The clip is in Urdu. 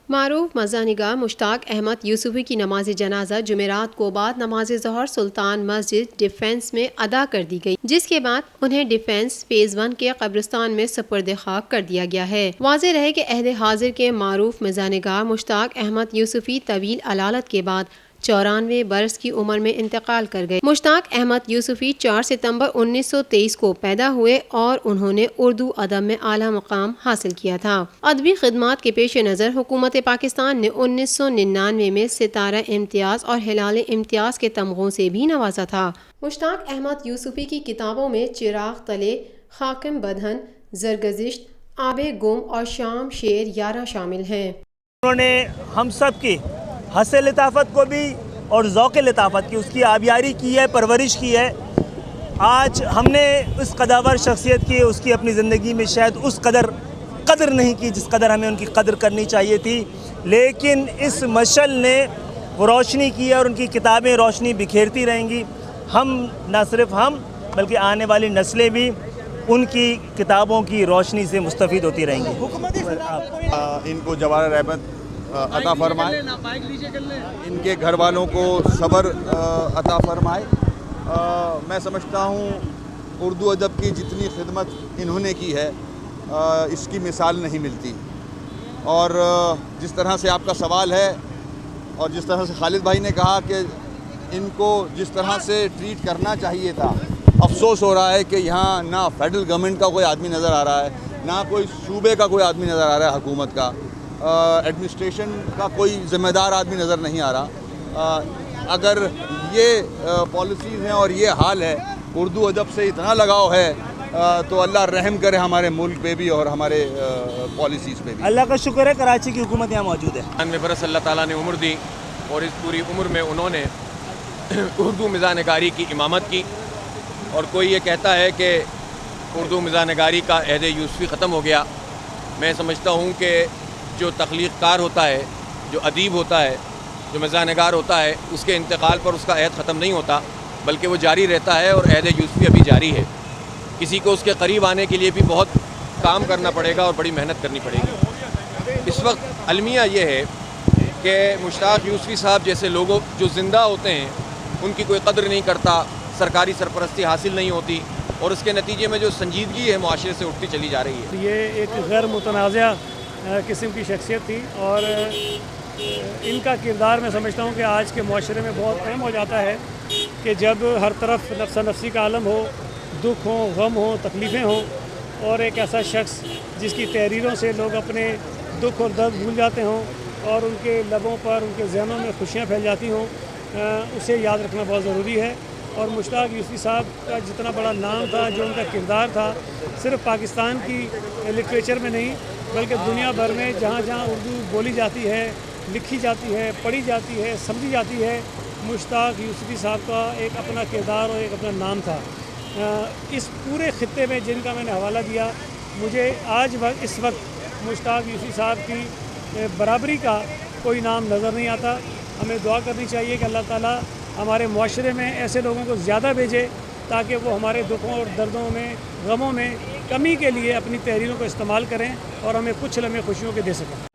معروف مزاح مشتاق احمد یوسفی کی نماز جنازہ جمعرات کو بعد نماز ظہر سلطان مسجد ڈیفنس میں ادا کر دی گئی، جس کے بعد انہیں ڈیفنس فیز 1 کے قبرستان میں سپرد خاک کر دیا گیا ہے۔ واضح رہے کہ عہد حاضر کے معروف مزاح مشتاق احمد یوسفی طویل علالت کے بعد 94 برس کی عمر میں انتقال کر گئے۔ مشتاق احمد یوسفی 4 ستمبر 1923 کو پیدا ہوئے اور انہوں نے اردو ادب میں اعلیٰ مقام حاصل کیا تھا۔ ادبی خدمات کے پیش نظر حکومت پاکستان نے 1999 میں ستارہ امتیاز اور ہلال امتیاز کے تمغوں سے بھی نوازا تھا۔ مشتاق احمد یوسفی کی کتابوں میں چراغ تلے، خاکم بدہن، زرگزشت، آب گم اور شام شیر یارہ شامل ہیں۔ انہوں نے ہم سب کی حسن لطافت کو بھی اور ذوق لطافت کی، اس کی آبیاری کی ہے، پرورش کی ہے۔ آج ہم نے اس قداور شخصیت کی، اس کی اپنی زندگی میں شاید اس قدر نہیں کی جس قدر ہمیں ان کی قدر کرنی چاہیے تھی، لیکن اس مشعل نے روشنی کی ہے اور ان کی کتابیں روشنی بکھیرتی رہیں گی۔ ہم نہ صرف ہم بلکہ آنے والی نسلیں بھی ان کی کتابوں کی روشنی سے مستفید ہوتی رہیں گی۔ ان کو جوہر رحمت عطا فرمائے، ان کے گھر والوں کو صبر عطا فرمائے۔ میں سمجھتا ہوں اردو ادب کی جتنی خدمت انہوں نے کی ہے اس کی مثال نہیں ملتی، اور جس طرح سے آپ کا سوال ہے اور جس طرح سے خالد بھائی نے کہا کہ ان کو جس طرح سے ٹریٹ کرنا چاہیے تھا، افسوس ہو رہا ہے کہ یہاں نہ فیڈرل گورنمنٹ کا کوئی آدمی نظر آ رہا ہے، نہ کوئی صوبے کا کوئی آدمی نظر آ رہا ہے، حکومت کا ایڈمنسٹریشن کا کوئی ذمہ دار آدمی نظر نہیں آ رہا۔ اگر یہ پالیسیز ہیں اور یہ حال ہے، اردو ادب سے اتنا لگاؤ ہے، تو اللہ رحم کرے ہمارے ملک پہ بھی اور ہمارے پالیسیز پہ بھی۔ اللہ کا شکر ہے کراچی کی حکومت یہاں موجود ہے۔ 99 برس اللہ تعالیٰ نے عمر دی اور اس پوری عمر میں انہوں نے اردو مزاح نگاری کی امامت کی، اور کوئی یہ کہتا ہے کہ اردو مزاح نگاری کا عہد یوسفی ختم ہو گیا۔ میں سمجھتا ہوں کہ جو تخلیق کار ہوتا ہے، جو ادیب ہوتا ہے، جو مزاح نگار ہوتا ہے، اس کے انتقال پر اس کا عہد ختم نہیں ہوتا بلکہ وہ جاری رہتا ہے، اور عہد یوسفی ابھی جاری ہے۔ کسی کو اس کے قریب آنے کے لیے بھی بہت کام کرنا پڑے گا اور بڑی محنت کرنی پڑے گی۔ اس وقت المیہ یہ ہے کہ مشتاق یوسفی صاحب جیسے لوگوں جو زندہ ہوتے ہیں ان کی کوئی قدر نہیں کرتا، سرکاری سرپرستی حاصل نہیں ہوتی، اور اس کے نتیجے میں جو سنجیدگی ہے معاشرے سے اٹھتی چلی جا رہی ہے۔ یہ ایک غیر متنازع قسم کی شخصیت تھی، اور ان کا کردار میں سمجھتا ہوں کہ آج کے معاشرے میں بہت اہم ہو جاتا ہے کہ جب ہر طرف نفس نفسی کا عالم ہو، دکھ ہوں، غم ہوں، تکلیفیں ہوں، اور ایک ایسا شخص جس کی تحریروں سے لوگ اپنے دکھ اور درد بھول جاتے ہوں اور ان کے لبوں پر، ان کے ذہنوں میں خوشیاں پھیل جاتی ہوں، اسے یاد رکھنا بہت ضروری ہے۔ اور مشتاق یوسفی صاحب کا جتنا بڑا نام تھا، جو ان کا کردار تھا، صرف پاکستان کی لٹریچر میں نہیں بلکہ دنیا بھر میں جہاں جہاں اردو بولی جاتی ہے، لکھی جاتی ہے، پڑھی جاتی ہے، سمجھی جاتی ہے، مشتاق یوسفی صاحب کا ایک اپنا کردار اور ایک اپنا نام تھا۔ اس پورے خطے میں جن کا میں نے حوالہ دیا، مجھے اس وقت مشتاق یوسفی صاحب کی برابری کا کوئی نام نظر نہیں آتا۔ ہمیں دعا کرنی چاہیے کہ اللہ تعالیٰ ہمارے معاشرے میں ایسے لوگوں کو زیادہ بھیجے تاکہ وہ ہمارے دکھوں اور دردوں میں، غموں میں کمی کے لیے اپنی تحریروں کو استعمال کریں اور ہمیں کچھ لمحے خوشیوں کے دے سکیں۔